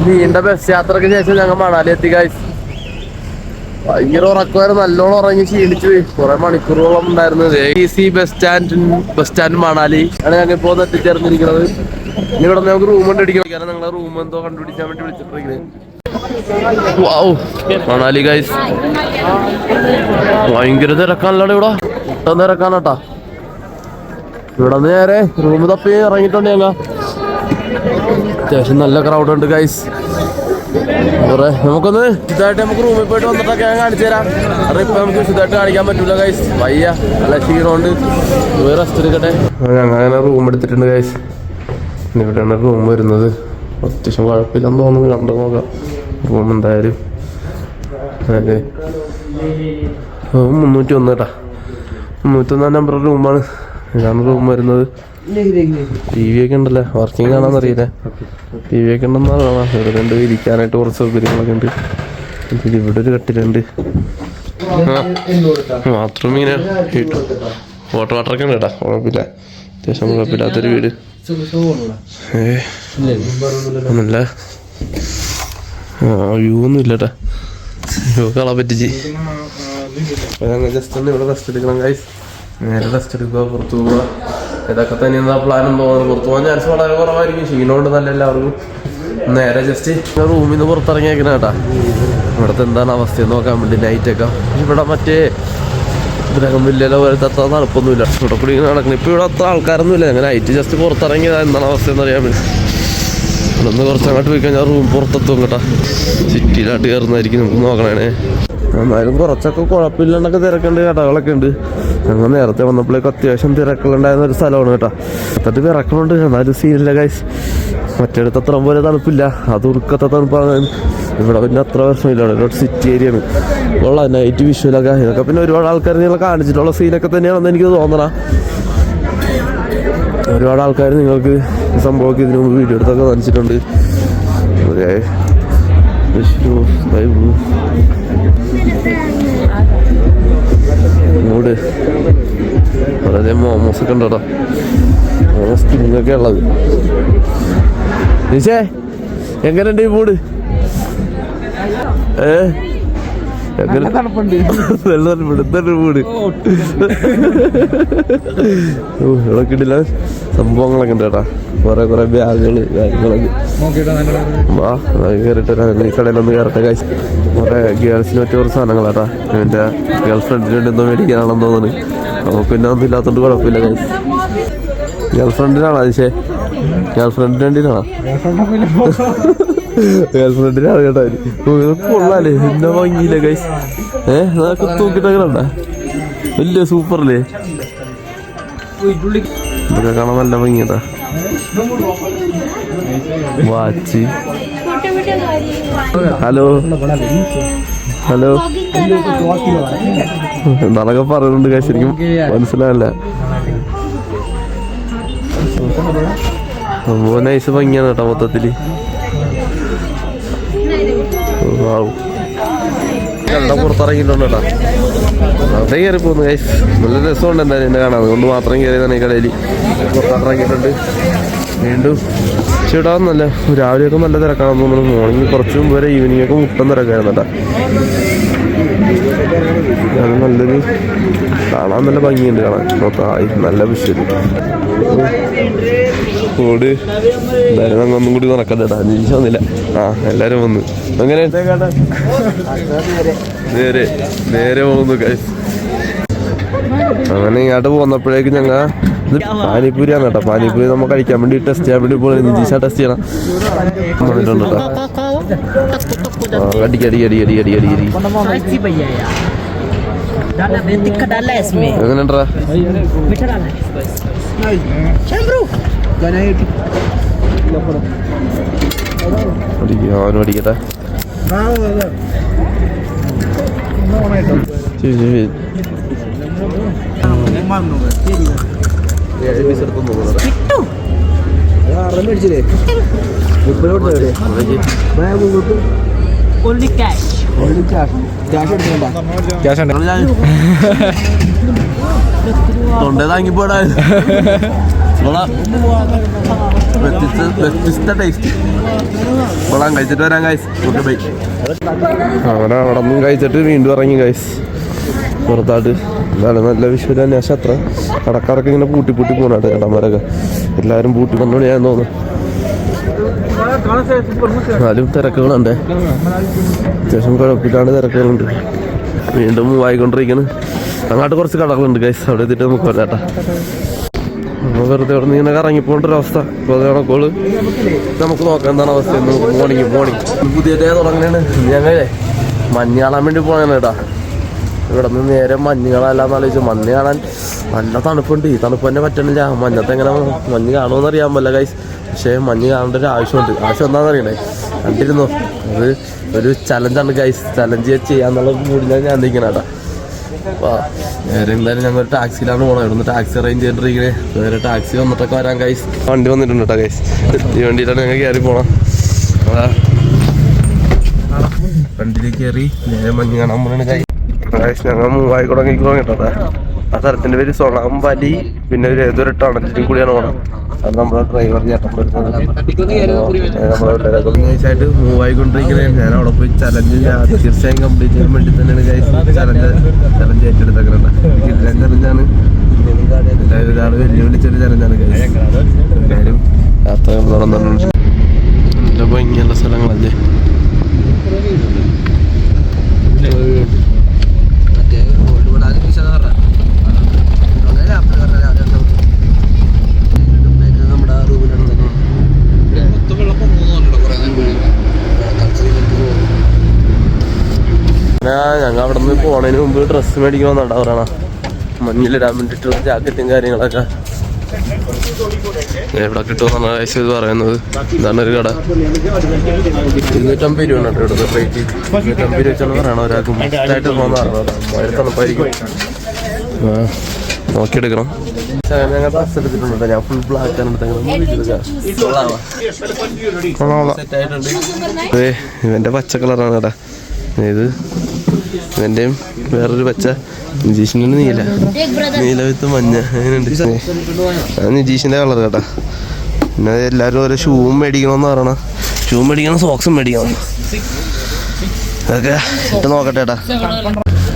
നീണ്ട ബസ് യാത്രക്ക് ശേഷം ഞങ്ങൾ മണാലി എത്തി ഗൈസ്. ഭയങ്കര ഉറക്കമായിരുന്നു, നല്ലോണം ഉറങ്ങി ക്ഷീണിച്ചു പോയി. കുറെ മണിക്കൂറുകളോളം ഉണ്ടായിരുന്നു. AC ബസ് സ്റ്റാൻഡ് മണാലി ആണ് ഞങ്ങൾ ഇപ്പോൾ എത്തിച്ചേർന്നിരിക്കുന്നത്. ഇനി ഇവിടെ നമുക്ക് റൂം കണ്ടുപിടിക്കണം. കാരണം ഞങ്ങളെ റൂം എന്തോ കണ്ടുപിടിക്കാൻ വേണ്ടി വിളിച്ചിട്ടിരിക്കുന്നത്. മണാലി ഗൈസ് ഭയങ്കര തിരക്കാണല്ലോ ഇവിടെ. തിരക്കാണട്ടാ. ഇവിടെ നേരെ റൂം തപ്പി ഇറങ്ങിയിട്ടുണ്ട് ഞങ്ങൾ. അത്യാവശ്യം നല്ല ക്രൗഡ് ഉണ്ട് ഗൈസ്. നമുക്കൊന്ന് വിശദമായിട്ട് നമുക്ക് റൂമിൽ പോയിട്ട് വന്നിട്ടൊക്കെ ഞാൻ കാണിച്ചു തരാം. കാരണം ഇപ്പൊ നമുക്ക് വിശദമായിട്ട് കാണിക്കാൻ പറ്റൂല ഗൈസ്, വയ്യ, നല്ല ക്ഷീണമുണ്ട്. റെസ്റ്റ് എടുക്കട്ടെ. ഞങ്ങൾ അങ്ങനെ റൂം എടുത്തിട്ടുണ്ട് ഗൈസ്. ഇവിടെയാണ് റൂം വരുന്നത്. അത്യാവശ്യം കുഴപ്പമില്ലെന്ന് തോന്നുന്നു. കണ്ടു നോക്കാം റൂം എന്തായാലും. അതെ 301 കേട്ടാ. 301 നമ്പർ റൂമാണ്. ഇതാണ് റൂം വരുന്നത്. TV ഒക്കെ ഉണ്ടല്ലേ, വർക്കിംഗ് കാണാന്നറിയില്ല. TV ഒക്കെ ഉണ്ടെന്നാണ് കാണാം. ഇവിടെ ഉണ്ട് ഇരിക്കാനായിട്ട് കുറച്ച് സൗകര്യങ്ങളൊക്കെ ഉണ്ട്. ഇവിടെ ഒരു കട്ടിലുണ്ട്. ബാത്റൂം ഇങ്ങനെ വാട്ടറൊക്കെ ഉണ്ട് കേട്ടാ. കുഴപ്പമില്ല, അത്യാവശ്യം കുഴപ്പമില്ലാത്തൊരു വീട്. ഒന്നുമില്ല, വ്യൂ ഒന്നും ഇല്ല കേട്ടാ. വ്യൂ കളാൻ പറ്റിച്ച് ഞങ്ങൾ ജസ്റ്റ് ഒന്ന് ഇവിടെ റെസ്റ്റ് എടുക്കണം ഗൈസ്. നേരെ റെസ്റ്റ് എടുക്കുക, പുറത്തു പോവുക. ഇതൊക്കെ തന്നെയാണ് പ്ലാനും തോന്നുന്നത്. പുറത്തു പോകാൻ ചാൻസ് വളരെ കുറവായിരിക്കും. ക്ഷീണമുണ്ട് നല്ല എല്ലാവർക്കും. നേരെ ജസ്റ്റ് റൂമിൽ നിന്ന് പുറത്തിറങ്ങിയേക്കണ കേട്ടാ. ഇവിടുത്തെ എന്താണ് അവസ്ഥയെന്ന് നോക്കാൻ വേണ്ടി. നൈറ്റൊക്കെ ഇവിടെ മറ്റേ ഗ്രഹമില്ലല്ലോ പോലത്തെ അത്ര തണുപ്പൊന്നുമില്ല. ഇവിടെ കൂടി ഇങ്ങനെ നടക്കണം. ഇപ്പോൾ ഇവിടെ അത്ര ആൾക്കാരൊന്നുമില്ല. ഞങ്ങൾ നൈറ്റ് ജസ്റ്റ് പുറത്തിറങ്ങിയതാണ് എന്താണ് അവസ്ഥയെന്ന് അറിയാൻ വേണ്ടി. ഇവിടെ നിന്ന് കുറച്ചങ്ങോട്ട് പോയി കഴിഞ്ഞാൽ റൂം പുറത്തെത്തും കേട്ടാ. സിറ്റിയിലായിട്ട് കയറുന്നതായിരിക്കും നമുക്ക് നോക്കണേ. എന്നാലും കുറച്ചൊക്കെ കുഴപ്പമില്ലാണ്ടൊക്കെ തിരക്കുണ്ട്, കടകളൊക്കെ ഉണ്ട്. ഞങ്ങൾ നേരത്തെ വന്നപ്പോഴേക്കും അത്യാവശ്യം തിരക്കുകളുണ്ടായിരുന്ന ഒരു സ്ഥലമാണ് കേട്ടോ. അത്തട്ട് തിരക്കുന്നുണ്ട്, എന്നാലും സീനില്ല ഗൈസ്. മറ്റേടത്ത് അത്ര പോലെ തണുപ്പില്ല, അത് ഉറുക്കത്തെ തണുപ്പാണ്. ഇവിടെ പിന്നെ അത്ര പ്രശ്നമില്ല. ഇവിടെ സിറ്റി ഏരിയയാണ് ഉള്ള നൈറ്റ് വിഷ്വലൊക്കെ. ഇതൊക്കെ പിന്നെ ഒരുപാട് ആൾക്കാർ നിങ്ങൾ കാണിച്ചിട്ടുള്ള സീനൊക്കെ തന്നെയാണെന്ന് എനിക്ക് തോന്നണം. ഒരുപാട് ആൾക്കാർ നിങ്ങൾക്ക് ഈ സംഭവമൊക്കെ ഇതിനു മുമ്പ് വീഡിയോ എടുത്തൊക്കെ കാണിച്ചിട്ടുണ്ട്. മൂട് വളരെ മോമോസ് ഒക്കെ ഉണ്ടോ. മോമോസ് കിങ്ങൊക്കെ ഉള്ളത്. നിശേ എങ്ങനെയുണ്ട് ഈ മൂട്? മൂട് ഇവിടെ കിട്ടില്ല. സംഭവങ്ങളൊക്കെ ഉണ്ട് കേട്ടാ. കുറെ ബാഗുകള് കാര്യങ്ങളൊക്കെ. കയറിട്ട് ഈ കടയിലൊന്ന് കയറട്ടെ കാശ്. കുറെ ഗേൾസിന് പറ്റിയ കുറച്ച് സാധനങ്ങളാട്ടാ. എൻ്റെ ഗേൾ ഫ്രണ്ടിന് വേണ്ടി എന്തോ മേടിക്കാനാണെന്ന് തോന്നുന്നു. നമുക്ക് പിന്നെ ഒന്നും ഇല്ലാത്തോണ്ട് കുഴപ്പമില്ല കാശ്. ഗേൾ ഫ്രണ്ടിനാണോ അതിശേ? ഗേൾ ഫ്രണ്ടിന് വേണ്ടിയിട്ടാണോ? ഗേൾ ഫ്രണ്ടിനാണ് കേട്ടോ. കൊള്ളാലേ, എന്നെ ഭംഗിയില്ല ഗൈസ്. അതൊക്കെ തൂക്കിട്ടൊക്കെ ഉണ്ടാ വലിയ സൂപ്പറല്ലേ. ഇതൊക്കെ കാണാൻ നല്ല ഭംഗിയതാ. വാച്ച്. ഹലോ ഹലോ എന്താണൊക്കെ പറയുന്നുണ്ട് ഗൈസ്, ശരിക്കും മനസ്സിലാവില്ല. സംഭവം നൈസ് ഭംഗിയാണ് കേട്ടോ മൊത്തത്തില്. പുറത്തിറങ്ങിയിട്ടുണ്ട് കേട്ടോ. അവിടെ കയറി പോകുന്നു ഗൈസ്. നല്ല രസമുണ്ട് എന്തായാലും എന്നെ കാണാൻ. അതുകൊണ്ട് മാത്രം കയറിയതാണ് ഈ കടയിൽ. പുറത്തിറങ്ങിയിട്ടുണ്ട് വീണ്ടും. പക്ഷെ ഇവിടെ നല്ല രാവിലെയൊക്കെ നല്ല തിരക്കാണെന്ന് തോന്നുന്നു. മോർണിംഗ് കുറച്ച് മുമ്പ് വരെ ഈവനിങ് ഒക്കെ മുട്ടം തിരക്കായിരുന്നു കേട്ടോ. അത് നല്ലൊരു കാണാൻ നല്ല ഭംഗിയുണ്ട് കാണാൻ. മൊത്തം നല്ല വിഷ്വല്. ഓട് എന്തായാലും ഞങ്ങൾ ഒന്നും കൂടി നടക്കണ്ട കേട്ടോ. അന്വേഷിച്ച് വന്നില്ല. എല്ലാരും വന്നു. അങ്ങനെ നേരെ പോകുന്നു ഗൈസ്. അങ്ങനെ ഇങ്ങോട്ട് പോന്നപ്പോഴേക്കും ഞങ്ങൾ പാനിപ്പൂരിയാണ് കേട്ടോ. പാനിപ്പൂരി നമ്മൾ കഴിക്കാൻ വേണ്ടി ടെസ്റ്റ് ചെയ്യാൻ വേണ്ടി പോകുന്നത്. നിജീഷ ടെസ്റ്റ് ചെയ്യണം വന്നിട്ടുണ്ട് കേട്ടോ. അടി എങ്ങനെയുണ്ടാ? അവനും അടിക്കട്ടെ. തൊണ്ടേ താങ്ങിപ്പോടാ. വ്യത്യസ്ത ടേസ്റ്റ് കൊള്ളാം. കഴിച്ചിട്ട് വരാം ഗൈസ്. Okay bye. അവിടെ നിന്നും കഴിച്ചിട്ട് വീണ്ടും ഇറങ്ങി ഗൈസ് പുറത്താട്ട്. എന്നാലും നല്ല വിഷുവിൻ്റെ അന്വേഷണം അത്ര കടക്കാരൊക്കെ ഇങ്ങനെ പൂട്ടി പോകുന്നുണ്ട്. ചേട്ടന്മാരൊക്കെ എല്ലാവരും പൂട്ടി വന്നോളി ഞാൻ തോന്നുന്നു. എന്നാലും തിരക്കുകളുണ്ട്, അത്യാവശ്യം കുഴപ്പമില്ലാണ്ട് തിരക്കുകളുണ്ട്. വീണ്ടും മൂവായിക്കൊണ്ടിരിക്കുന്നു. അങ്ങോട്ട് കുറച്ച് കടകളുണ്ട് ഗൈസ്, അവിടെ എത്തിയിട്ട് നമുക്ക് വരാട്ടാ. നമ്മൾ വെറുതെ അവിടെ നിന്ന് ഇങ്ങനെ കറങ്ങിപ്പോണ്ടൊരവസ്ഥ. ഇപ്പോൾ അത് കണക്കോള് നമുക്ക് നോക്കാം എന്താണ് അവസ്ഥ. മോർണിംഗ് പുതിയ ഡേ തുടങ്ങുകയാണ്. ഞങ്ങളെ മഞ്ഞ് കാണാൻ വേണ്ടി പോകണേ കേട്ടാ. ഇവിടെ നിന്ന് നേരെ മഞ്ഞ് കാണാനെല്ലാം ആലോചിച്ചു. മഞ്ഞ് കാണാൻ നല്ല തണുപ്പുണ്ട്. ഈ തണുപ്പ് തന്നെ പറ്റണില്ല. മഞ്ഞത്ത് എങ്ങനെ മഞ്ഞ് കാണുമെന്ന് അറിയാൻ പറ്റില്ല ഗൈസ്. പക്ഷേ മഞ്ഞ് കാണേണ്ട ഒരു ആവശ്യമുണ്ട്. ആവശ്യം എന്താണെന്ന് അറിയണേ, കണ്ടിരുന്നു. അത് ഒരു ചലഞ്ചാണ് ഗൈസ്. ചലഞ്ച് ചെയ്യാന്നുള്ള മൂടിലാണ് ഞാൻ നിൽക്കണ കേട്ടാ. അപ്പോൾ നേരെ എന്തായാലും ഞങ്ങൾ ടാക്സിയിലാണ് പോകണം. ഇവിടുന്ന് ടാക്സി അറേഞ്ച് ചെയ്തിട്ടിരിക്കണേ. നേരെ ടാക്സി വന്നിട്ടൊക്കെ വരാം ഗൈസ്. വണ്ടി വന്നിട്ടുണ്ട് കേട്ടോ ഗൈസ്. ഈ വണ്ടിയിലാണ് ഞങ്ങൾ കയറി പോകണം. വണ്ടിയിലേക്ക് കയറി നേരെ മഞ്ഞ് കാണാൻ പോകണ ഗൈസ്. ഞങ്ങൾ മൂവായിക്കുടങ്ങി കേട്ടോ. ആ സ്ഥലത്തിൻ്റെ പേര് സൊളാംബലി. പിന്നെ ഒരു ഏതൊരു ടണലിലും കൂടിയാണ് പോകണം. അത് നമ്മുടെ ഡ്രൈവർ ചേട്ടൻ വരുന്നത്. നൈസായിട്ട് മൂവായിക്കൊണ്ടിരിക്കുന്നത്. ഞാൻ അവിടെ പോയി ചലഞ്ച് തീർച്ചയായും കംപ്ലീറ്റ് ചെയ്യാൻ വേണ്ടി തന്നെയാണ് ഗൈസ് ചലഞ്ച് ഏറ്റെടുത്തേക്കുന്നത്. കിട്ടാൻ ചലഞ്ചാണ്. എല്ലാവരും ഒരാൾ വെല്ലുവിളിച്ചൊരു ചലഞ്ചാണ് ഗൈസ്. എല്ലാവരും യാത്ര നടന്നുണ്ട്. നല്ല ഭംഗിയുള്ള സ്ഥലങ്ങളല്ലേ. ഞങ്ങൾ അവിടെ നിന്ന് പോണതിന് മുമ്പ് ഡ്രസ്സ് മേടിക്കണമെന്നുണ്ടാ പറയണ. മഞ്ഞിലിടാൻ വേണ്ടിയിട്ടുള്ള ജാക്കറ്റും കാര്യങ്ങളൊക്കെ എവിടെ കിട്ടുമെന്നാണ് ഗൈസ് ഇത് പറയുന്നത്. ഇതാണ് ഒരു കട. 250 രൂപ കേട്ടോ ഇവിടുത്തെ റേറ്റ്. 250 രൂപ വെച്ചാണ് പറയണത്. ഒരാൾക്ക് മസ്റ്റായിട്ട് പോകുന്ന പറഞ്ഞത്. വളരെ തണുപ്പായിരിക്കും. നോക്കിയെടുക്കണം. ഞങ്ങൾ ഡ്രസ്സ് എടുത്തിട്ടുണ്ട്. ഞാൻ ഫുൾ ബ്ലാക്ക് ആണ് എടുത്തെങ്കിലും അതെ. ഇവൻ്റെ പച്ച കളറാണ് കേട്ടാ ഇത്. ഇവൻ്റെയും വേറൊരു പച്ച. നിജീഷിൻ്റെ നീല വിത്ത് മഞ്ഞ. അങ്ങനെയുണ്ട്. അത് നിജീഷിൻ്റെ കളർ കേട്ടാ. പിന്നെ എല്ലാവരും ഓരോ ഷൂവും മേടിക്കണമെന്ന് പറയണം. ഷൂ മേടിക്കണം, സോക്സും മേടിക്കണം. അതൊക്കെ ഇട്ട് നോക്കട്ടെ ഏട്ടാ.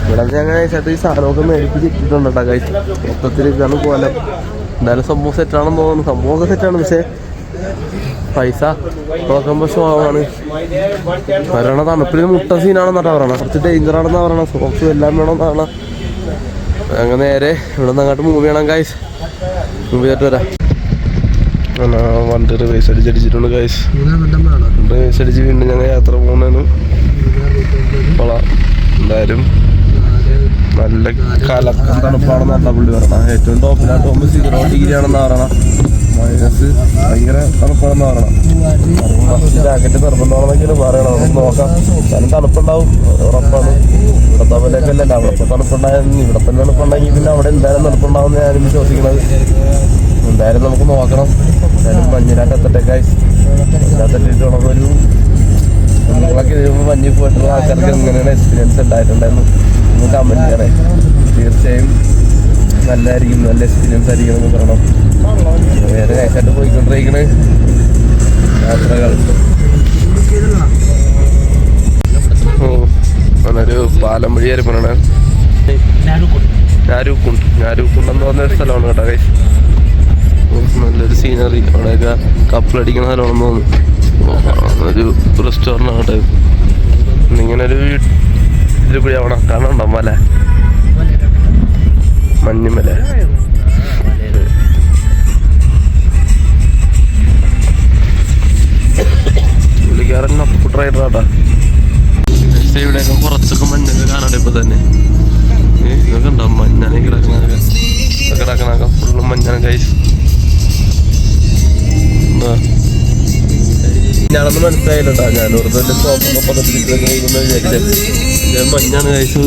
ഇവിടെ ഞങ്ങൾ ചേട്ടാ ഈ സാധനമൊക്കെ മേടിച്ച് ഇട്ടിട്ടുണ്ട് കേട്ടോ കഴിച്ച്. മൊത്തത്തിൽ ഇതാണ് പോലെ. എന്തായാലും സംഭവം സെറ്റാണെന്ന് തോന്നുന്നു. സംഭവമൊക്കെ സെറ്റാണ്. പക്ഷേ പൈസ നോക്കുമ്പോൾ ഷോമാണ്. പറയണ തണുപ്പിൽ മുട്ട സീനാണെന്നാണ് പറയണത്. കുറച്ച് ഡേഞ്ചറാണെന്നാ പറയണത്. സോക്സും എല്ലാം വേണമെന്ന് പറയണം. അങ്ങനെ നേരെ ഇവിടെ നിന്ന് അങ്ങോട്ട് മൂവ് ചെയ്യണം ഗൈസ്. മൂവ് ചെയ്തിട്ട് വരാം. വണ്ടി റിവേഴ്സ് അടിച്ചിട്ടുണ്ട് ഗൈസ്. റിവേഴ്സ് അടിച്ച് വീണ്ടും ഞങ്ങൾ യാത്ര പോകുന്നതിന് കൊള്ളാം. എന്തായാലും നല്ല കലക്കം തണുപ്പാണെന്നാണ് പുള്ളി പറയണം. ഏറ്റവും ടോപ്പിലായിട്ട് പോകുമ്പോൾ 0 ഡിഗ്രി ആണെന്ന് പറയണം. മൈനസ് ഭയങ്കര തണുപ്പാണെന്ന് പറയണം. ഫസ്റ്റ് ജാക്കറ്റ് നിർബന്ധമാണെന്നൊക്കെയാണ് പറയണം. നമുക്ക് നോക്കാം. എന്നാലും തണുപ്പുണ്ടാവും ഉറപ്പാണ്. ഇവിടത്തെ പോലെയൊക്കെ അല്ലല്ലോ. അവിടുത്തെ തണുപ്പുണ്ടായിരുന്നു. ഇവിടെ തന്നെ തണുപ്പുണ്ടെങ്കിൽ പിന്നെ അവിടെ എന്തായാലും തണുപ്പുണ്ടാവുമെന്ന് ഞാനും വിശ്വസിക്കുന്നത്. എന്തായാലും നമുക്ക് നോക്കണം. എന്തായാലും മഞ്ഞിനകത്ത് എത്തട്ടെ ഗൈസ്. മഞ്ഞിനകത്തെത്തിയിട്ട് നമുക്കൊരു നിങ്ങളൊക്കെ ഇതിപ്പോൾ മഞ്ഞിൽ പോയിട്ടുള്ള ആൾക്കാർക്ക് എങ്ങനെയാണ് എക്സ്പീരിയൻസ് ഉണ്ടായിട്ടുണ്ടായിരുന്നു ഒന്ന് കമൻറ്റ് ചെയ്യണേ. തീർച്ചയായും നല്ലതായിരിക്കും. നല്ല എക്സ്പീരിയൻസ് ആയിരിക്കും എന്ന് പറയണം. വേറെ നൈസായിട്ട് പോയിക്കൊണ്ടിരിക്കണ യാത്രകൾ. ഒരു പാലം വഴി ആയി പറയണ ഞാരൂക്കുണ്ട് എന്ന് പറഞ്ഞൊരു സ്ഥലമാണ് കേട്ടോ ഗൈസ്. നല്ലൊരു സീനറി. അവിടെയൊക്കെ കപ്പിലടിക്കുന്ന സ്ഥലമാണെന്ന് തോന്നുന്നു. ഒരു റെസ്റ്റോറൻ്റ് ആകട്ടെ. ഇങ്ങനെ ഒരു ഇതിൽ കൂടി അവിടെ കാണുന്നുണ്ടോ മല, മഞ്ഞുമല. പുള്ളിക്കാരൻ അപ്പ് റൈഡറാട്ടാ. ഇവിടെയൊക്കെ കുറച്ചൊക്കെ മഞ്ഞൊക്കെ കാണാട്ടെ ഇപ്പൊ തന്നെ. ഇതൊക്കെ ഉണ്ടോ മഞ്ഞാനെ കിടക്കണൊക്കെ ഫുള്ളും മഞ്ഞാണ് ഗൈസ്. ഞാനൊന്ന് മനസ്സിലായില്ലട്ടാ. ഞാൻ വെറുതെ ഷോപ്പൊക്കെ പദ്ധതിരിക്കുന്ന വിചാരിച്ചത് മഞ്ഞാണ് കഴിച്ചു.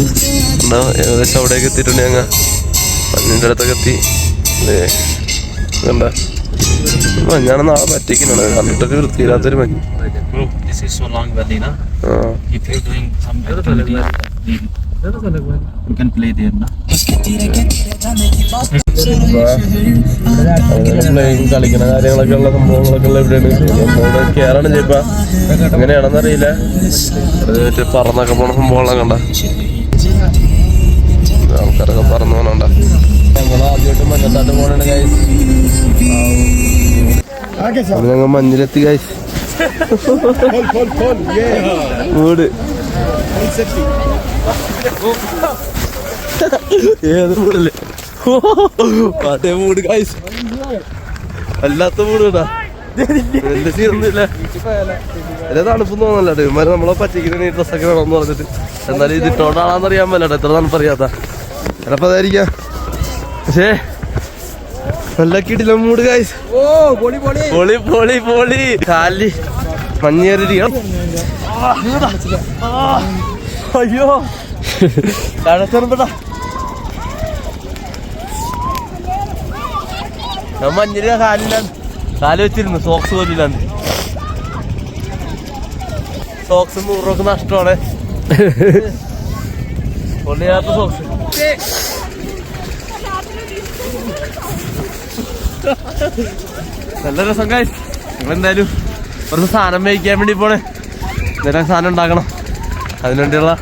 എന്താ ഏകദേശം അവിടേക്ക് എത്തിയിട്ടുണ്ട്. ഞങ്ങൾ മഞ്ഞിൻ്റെ അടുത്തൊക്കെ എത്തി. കണ്ട മഞ്ഞാണ് നാളെ പറ്റിക്കുന്നത്. കണ്ടിട്ടൊരു വൃത്തിയില്ലാത്തൊരു മഞ്ഞ്. You can play there now. പ്ലേയും കളിക്കുന്ന കാര്യങ്ങളൊക്കെ ഉള്ള സംഭവങ്ങളൊക്കെ ഉള്ള എവിടെയാണ് നമ്മളോട് കയറാണ് ചെയ്യപ്പ അങ്ങനെയാണെന്നറിയില്ല. അത് പറന്നൊക്കെ പോണ സംഭവങ്ങളൊക്കെ കണ്ട ആൾക്കാരൊക്കെ പറന്നു പോകണണ്ട. ഞങ്ങൾ ആദ്യമായിട്ട് മഞ്ഞത്താട്ട് പോകണ ഗൈസ്. അത് ഞങ്ങൾ മഞ്ഞിലെത്തി ഗൈസ്. വീട് ഏത് വീടല്ലേ പാട്ടേ വീട് ഗൈസ്. അല്ലാത്ത വീട് കേട്ടാ. വലിയ സീനൊന്നുമില്ല. വലിയ തണുപ്പൊന്നും തോന്നല്ല. ഇവന്മാര് നമ്മളെ പറ്റിക്കുന്ന ഈ ഡ്രസ്സൊക്കെ വേണമെന്ന് പറഞ്ഞിട്ട് എന്നാലും ഇത് ഇട്ടോണ്ടാണെന്ന് അറിയാൻ പറ്റാ. എത്ര തണുപ്പ് അറിയാത്ത ചിലപ്പോ അതായിരിക്കാം. പക്ഷേ നല്ല കിടില മൂട് ഗൈസ്. പൊളി പൊളി പൊളി. കാലി മഞ്ഞേറിയിരിക്കണം. അയ്യോ തണുത്തറ. ഞാൻ മഞ്ഞില് കാലില്ലാണ്ട് കാല് വെച്ചിരുന്നു. സോക്സ് പോലില്ലാണ്ട്. സോക്സ് 100 രൂപക്ക് നഷ്ടമാണ്. പൊള്ളിയാത്ത സോക്സ്. നല്ല രസം ഗൈസ്. നിങ്ങളെന്തായാലും കുറച്ച് സാധനം മേടിക്കാൻ വേണ്ടി പോണേ. എന്തെങ്കിലും സാധനം ഉണ്ടാക്കണം. അതിനുവേണ്ടിയുള്ള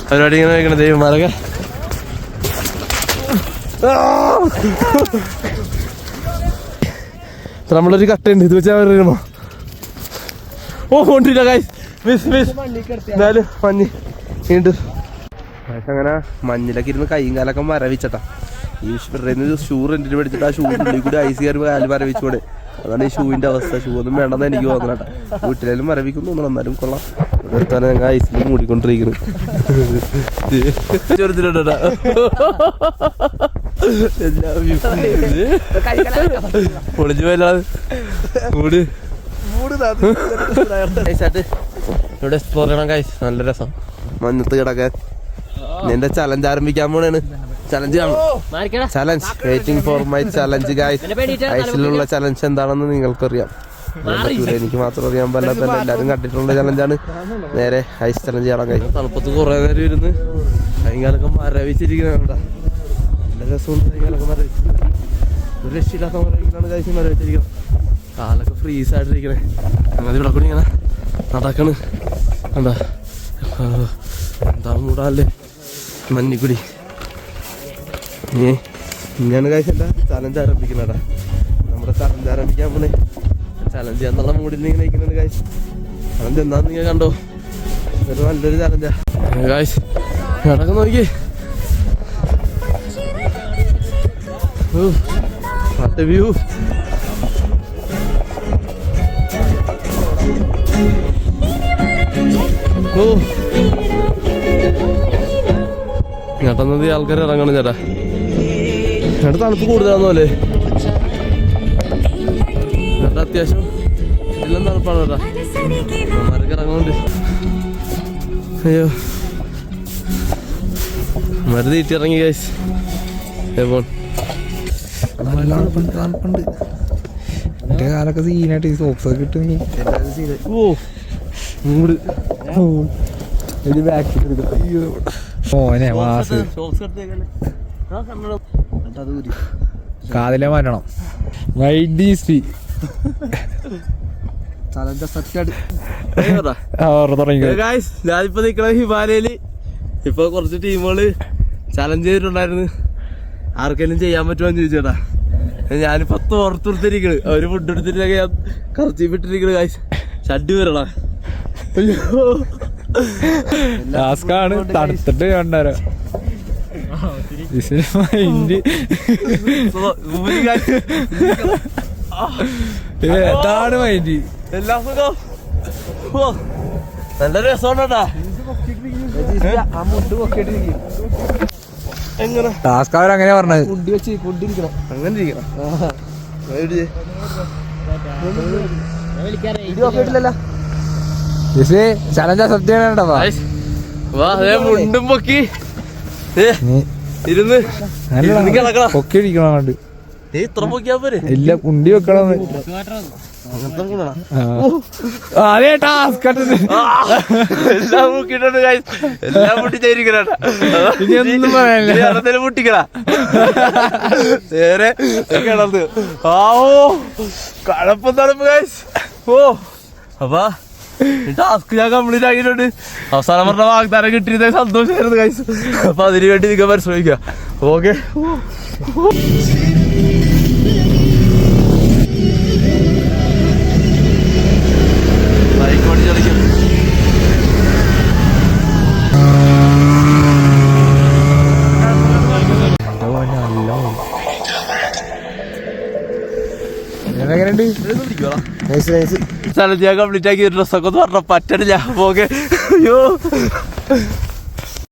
പരിപാടി ഇങ്ങനെ വയ്ക്കണം. ദൈവന്മാരൊക്കെ നമ്മളൊരു കട്ടുണ്ട്. ഇത് വെച്ചാൽ വരുമോ? ഓ കൊണ്ടില്ല ഗൈസ്. Miss miss. എന്തായാലും മഞ്ഞ് വീണ്ടും അങ്ങനെ മഞ്ഞിലൊക്കെ ഇരുന്ന് കൈയും കാലൊക്കെ മരവിച്ചട്ടാ. ഈ ഷൂ റെന്റിന് മേടിച്ചിട്ട് ആ ഷൂവിൻ്റെ ഉള്ളിൽ കൂടി ഐസ് കയറി കാല് മരവിച്ചോടെ. അതാണ് ഈ ഷൂവിൻ്റെ അവസ്ഥ. ഷൂ ഒന്നും വേണ്ടെന്ന് എനിക്ക് തോന്നണട്ടാ. വീട്ടിലായാലും മരവിക്കും തോന്നണം. എന്നാലും കൊള്ളാം. എടുത്താണ് ഞങ്ങൾ ഐസിൽ മൂടിക്കൊണ്ടിരിക്കുന്നത്. ചെറുതിലോട്ടാ പൊളിച്ചു പോയാലും മൂട് ഇവിടെ എക്സ്പ്ലോർ ചെയ്യണം ഗൈസ്. നല്ല രസം മഞ്ഞത്ത് കിടക്കാൻ. എന്റെ ചലഞ്ച് ആരംഭിക്കാൻ പോണേണ്. ചലഞ്ച് കാണും. Challenge waiting for my challenge guys. ഐസിലുള്ള ചലഞ്ച് എന്താണെന്ന് നിങ്ങൾക്കറിയാം. എനിക്ക് മാത്രം അറിയാൻ പറ്റാത്ത എല്ലാവരും കണ്ടിട്ടുള്ള ചലഞ്ചാണ്. നേരെ ഐസ് ചലഞ്ച് ചെയ്യണം ഗൈസ്. തണുപ്പത്ത് കുറെ നേരം ഇരുന്ന് കൈകാലൊക്കെ മരവിച്ചിരിക്കുന്ന നല്ല രസമുണ്ട്. കൈകാലൊക്കെ മരവിച്ചിരിക്കുന്നത് ഒരു രക്ഷയില്ലാത്ത മരവിക്കലാണ് ഗൈസ്. മരവിച്ചിരിക്കണം. കാലൊക്കെ ഫ്രീസ് ആയിട്ടിരിക്കണേ. അങ്ങനെ ഇവിടെ കൂടി ഇങ്ങനെ നടക്കണ് കണ്ടാ. എന്താ മൂടാല്ലേ മഞ്ഞിക്കുടി. ഇങ്ങനെ കഴിച്ചല്ല ചലഞ്ച് ആരംഭിക്കണടാ. നമ്മുടെ ചലഞ്ച് ആരംഭിക്കാൻ പോണേ. ചലഞ്ച് ചെയ്യാന്നുള്ള മൂഡിൽ ഇങ്ങനെ ഇരിക്കുന്നുണ്ട് ഗൈസ്. ചലഞ്ച് എന്താന്ന് നിങ്ങൾ കണ്ടോ? ഒരു നല്ലൊരു ചലഞ്ചാ ഗൈസ്. നടക്ക നോക്കി വ്യൂ. ഓ ഇങ്ങോട്ടന്നത് ആൾക്കാർ ഇറങ്ങണം ചേട്ടാ. ഇങ്ങോട്ട് തണുപ്പ് കൂടുതലാന്നല്ലേ. ഇങ്ങോട്ട് അത്യാവശ്യം എല്ലാം തണുപ്പാണ് കേട്ടാ. അമ്മമാരൊക്കെ ഇറങ്ങുന്നുണ്ട്. അയ്യോ അമ്മമാര് തീറ്റി ഇറങ്ങി ഗൈസ്. തണുപ്പുണ്ട്. എന്റെ കാലൊക്കെ സീനായിട്ട് ഈ സോക്സ് ഒക്കെ കിട്ടും. ഓ മൂട് മോനെ മാസ് കാതിലെ മാറ്റണം. ഞാനിപ്പോ നിക്കണ ഹിമാലയില്. ഇപ്പൊ കുറച്ച് ടീമുകള് ചലഞ്ച് ചെയ്തിട്ടുണ്ടായിരുന്നു. ആർക്കെങ്കിലും ചെയ്യാൻ പറ്റുമോന്ന് ചോദിച്ചേട്ടാ. ഞാനിപ്പോ തോർത്തുർത്തിരിക്കണ്. അവര് ഫുഡ് എടുത്തിട്ടൊക്കെ ഞാൻ കറച്ചിപ്പിട്ടിരിക്കണ് ഗൈസ്. ഷഡ്ഡി വരണ. ടാസ്കാണ്. തണുത്തിട്ട് കണ്ടാരോ എന്താണ് മൈൻഡ്. എല്ലാ സുഖം. നല്ല രസമുണ്ടാ. എങ്ങനെ ടാസ്ക് അവരങ്ങനെ പറഞ്ഞത്. അങ്ങനെ ഇരിക്കണം. ചലഞ്ച് അക്സെപ്റ്റ് ചെയ്യണ മുണ്ടും പൊക്കി ഇരുന്ന് പൊക്കി ഇരിക്കണം. നീ ഇത്ര നോക്കിയാ പോരെ ഇല്ല കുണ്ടി വെക്കണം അതേ ടാസ്ക് എല്ലാം മുക്കിട്ടുണ്ട് എല്ലാം മുട്ടിച്ചായിരിക്കണ ഇനിയൊന്നും പറയാനില്ല മുട്ടിക്കടാ നേരെ കിടന്ന് ആ ഓ കഴപ്പം തണുപ്പ് ഗൈസ് ഓ അപ്പാ ടാസ്ക് ഞാൻ കംപ്ലീറ്റ് ആക്കിയിട്ടുണ്ട് അവസാനം പറഞ്ഞ വാഗ്ദാനം കിട്ടിയത് സന്തോഷമായിരുന്നു ഗൈസ് അപ്പൊ അതിനു വേണ്ടി നിങ്ങൾ പരിശ്രമിക്കുക ഓക്കെ സ്ഥലത്ത് ഞാൻ കംപ്ലീറ്റ് ആക്കി ഡ്രസ്സൊക്കെ ഒന്ന് പറഞ്ഞ പറ്റണില്ല ഓക്കെ അയ്യോ